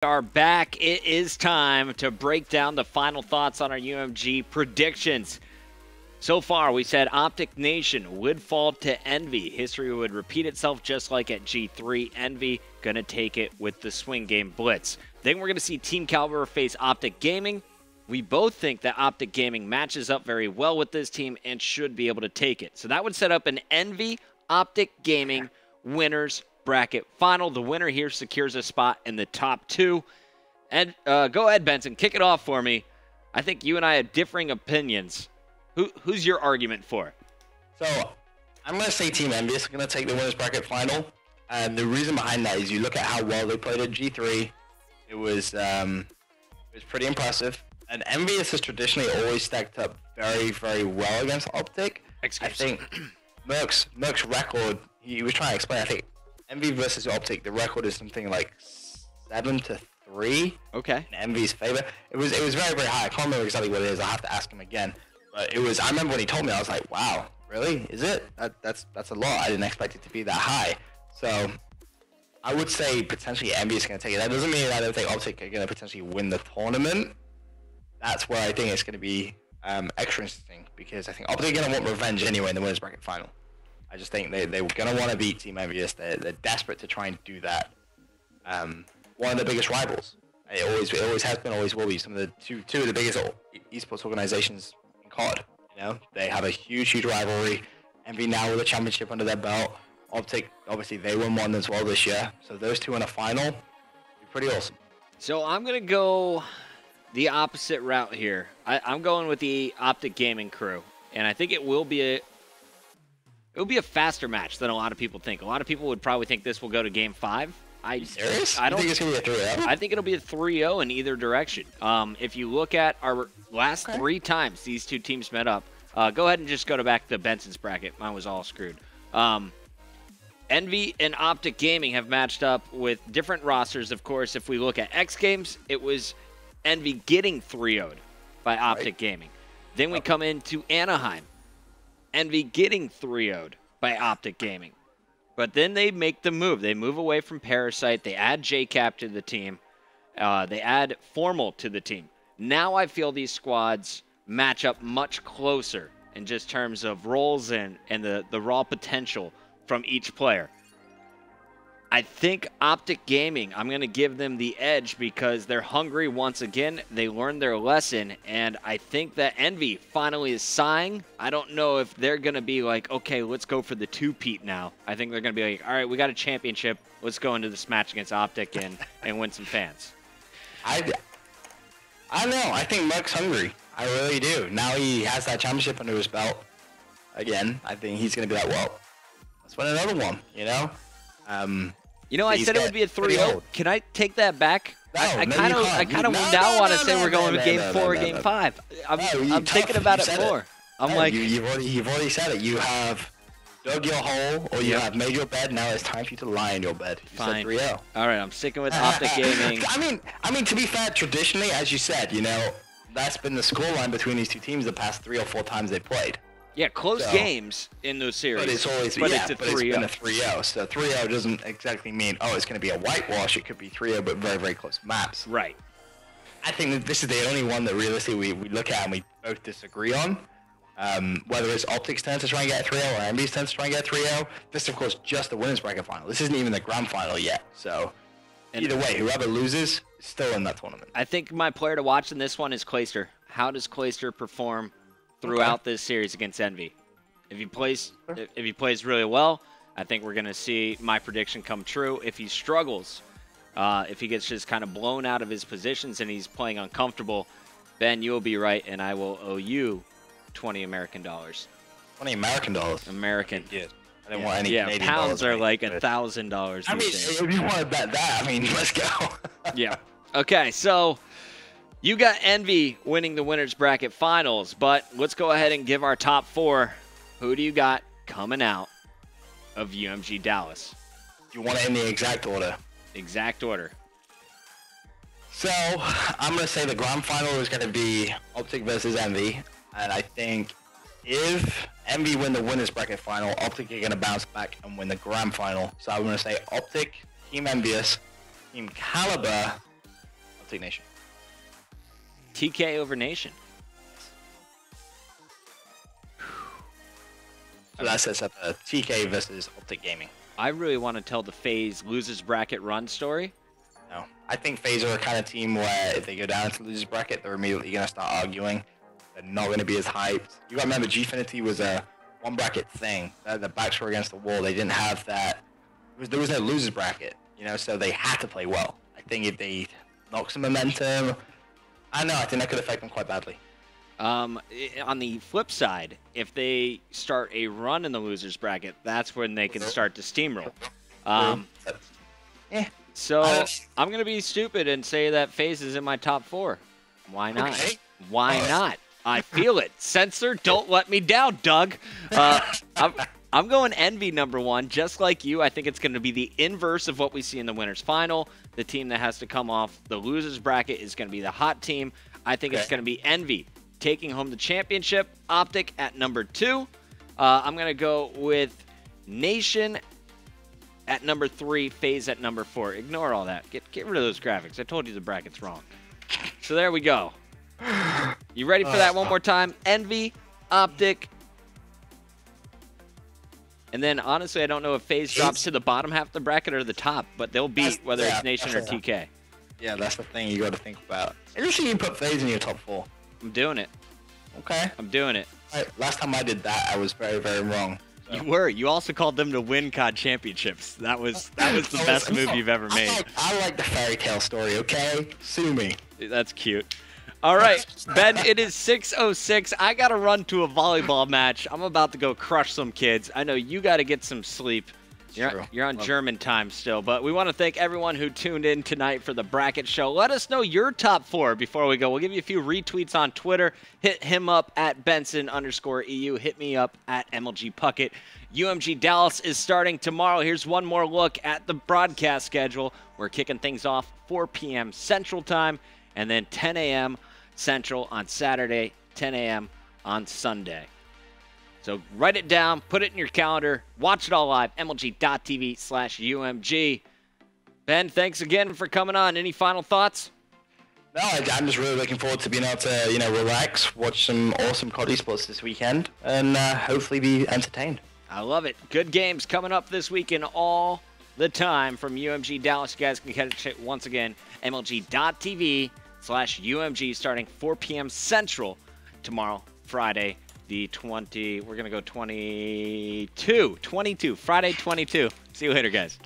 Are back. It is time to break down the final thoughts on our UMG predictions. So far, we said Optic Nation would fall to Envy. History would repeat itself just like at G3. Envy gonna take it with the swing game Blitz. Then we're gonna see Team Caliber face Optic Gaming. We both think that Optic Gaming matches up very well with this team and should be able to take it. So that would set up an Envy Optic Gaming winners bracket final. The winner here secures a spot in the top two. And go ahead, Benson, kick it off for me. I think you and I have differing opinions. Who's your argument for? So I'm going to say Team Envy is going to take the winners bracket final. And the reason behind that is you look at how well they played at G3. It was pretty impressive. And Envious has traditionally always stacked up very, very well against Optic. I think Merc's record, he was trying to explain, I think Envy versus Optic, the record is something like 7-3. Okay. In Envy's favor. It was very, very high. I can't remember exactly what it is. I'll have to ask him again. But it was, I remember when he told me, I was like, wow, really? Is it? That's a lot. I didn't expect it to be that high. So I would say potentially Envy is going to take it. That doesn't mean that I don't think Optic are going to potentially win the tournament. That's where I think it's going to be extra interesting, because I think Optic are going to want revenge anyway in the winners bracket final. I just think they're going to want to beat Team Envious. They're desperate to try and do that. One of the biggest rivals. It always has been, always will be. Some of the two of the biggest esports organizations in COD. You know, they have a huge rivalry. Envy now with a championship under their belt. Optic, obviously, they won one as well this year. So those two in a final, would be pretty awesome. So I'm gonna go the opposite route here. I'm going with the Optic Gaming crew, and I think it will be a faster match than a lot of people think. A lot of people would probably think this will go to Game 5. Are you serious? I don't think it's going to be a 3-0? I think it'll be a 3-0 in either direction. If you look at our last 3 times these two teams met up, go ahead and just go back to Benson's bracket. Mine was all screwed. Envy and Optic Gaming have matched up with different rosters. Of course, if we look at X Games, it was Envy getting 3-0'd by Optic Gaming. Then we come into Anaheim. Envy getting 3-0'd by Optic Gaming. But then they make the move. They move away from Parasite. They add JCap to the team. They add Formal to the team. Now I feel these squads match up much closer in just terms of roles and the raw potential from each player. I think Optic Gaming, I'm going to give them the edge because they're hungry once again. They learned their lesson, and I think that Envy finally is sighing. I don't know if they're going to be like, okay, let's go for the two-peat now. I think they're going to be like, all right, we got a championship. Let's go into this match against Optic and win some fans. I don't know. I think Merc's hungry. I really do. Now he has that championship under his belt. Again, I think he's going to be like, well, let's win another one, you know? You know, I said it would be a 3-0. Can I take that back? No, I kind of now want to say we're going to Game 4 or Game 5. I'm thinking about it more. I'm like, you've already said it. You have dug your hole, or you have made your bed. Now it's time for you to lie in your bed. You said 3-0. All right, I'm sticking with Optic Gaming. I mean, to be fair, traditionally, as you said, you know, that's been the scoreline between these two teams the past 3 or 4 times they played. Yeah, close games in those series. But it's always it's been a 3-0. So 3-0 doesn't exactly mean, oh, it's going to be a whitewash. It could be 3-0, but very, very close maps. Right. I think that this is the only one that realistically we look at and we both disagree on. Whether it's Optic's turn to try and get a 3-0 or Envy's turn to try and get a 3-0. This is, of course, just the winners bracket final. This isn't even the grand final yet. So either way, whoever loses is still in that tournament. I think my player to watch in this one is Clayster. How does Clayster perform throughout this series against Envy? If he plays really well, I think we're going to see my prediction come true. If he struggles, if he gets just kind of blown out of his positions and he's playing uncomfortable, Ben, you'll be right, and I will owe you $20 American dollars. $20 American dollars? American. Yeah. I didn't want any Canadian pounds are like $1,000. I mean, if you want to bet that, I mean, let's go. Yeah. Okay, so you got Envy winning the winners bracket finals, but let's go ahead and give our top 4. Who do you got coming out of UMG Dallas? You want it in the exact order? Exact order. So I'm going to say the grand final is going to be Optic versus Envy. And I think if Envy win the winners bracket final, Optic are going to bounce back and win the grand final. So I'm going to say Optic, Team Envious, Team Caliber, Optic Nation. TK over Nation. So that sets up a TK versus Optic Gaming. I really want to tell the FaZe losers bracket run story. No, I think FaZe are a kind of team where if they go down into losers bracket, they're immediately going to start arguing. They're not going to be as hyped. You got to remember, Gfinity was a one bracket thing. The backs were against the wall. They didn't have that. There was no losers bracket, you know, so they had to play well. I think if they knock some momentum, I don't know, I think that could affect them quite badly. On the flip side, if they start a run in the losers bracket, that's when they can start to steamroll. So I'm going to be stupid and say that FaZe is in my top 4. Why not? Okay. Why not? I feel it. Censor, don't let me down, Doug. I'm going Envy #1, just like you. I think it's going to be the inverse of what we see in the winners final. The team that has to come off the losers bracket is going to be the hot team. I think it's going to be Envy taking home the championship. Optic at #2. I'm going to go with Nation at #3, FaZe at #4. Ignore all that. Get rid of those graphics. I told you the bracket's wrong. So there we go. You ready for that one more time? Envy, Optic. And then, honestly, I don't know if FaZe drops to the bottom half of the bracket or the top, but they'll beat whether it's Nation or TK. Yeah, that's the thing you got to think about. Interesting you put FaZe in your top 4. I'm doing it. Okay. I'm doing it. Right. Last time I did that, I was very, very wrong. So. You were. You also called them to win COD championships. That was the best move you've ever made. I like the fairy tale story, okay? Sue me. That's cute. All right, Ben, it is 6:06. I got to run to a volleyball match. I'm about to go crush some kids. I know you got to get some sleep. You're on German time still, but we want to thank everyone who tuned in tonight for the bracket show. Let us know your top 4 before we go. We'll give you a few retweets on Twitter. Hit him up at Benson_EU. Hit me up at MLG Puckett. UMG Dallas is starting tomorrow. Here's one more look at the broadcast schedule. We're kicking things off 4 p.m. Central Time, and then 10 a.m. Central on Saturday, 10 a.m. on Sunday. So write it down, put it in your calendar, watch it all live, MLG.tv/UMG. Ben, thanks again for coming on. Any final thoughts? No, I'm just really looking forward to being able to, relax, watch some awesome COD esports this weekend, and hopefully be entertained. I love it. Good games coming up this weekend all the time from UMG Dallas. You guys can catch it once again, MLG.tv/UMG starting 4 p.m. Central tomorrow, Friday, the 20. We're going to go 22, Friday 22. See you later, guys.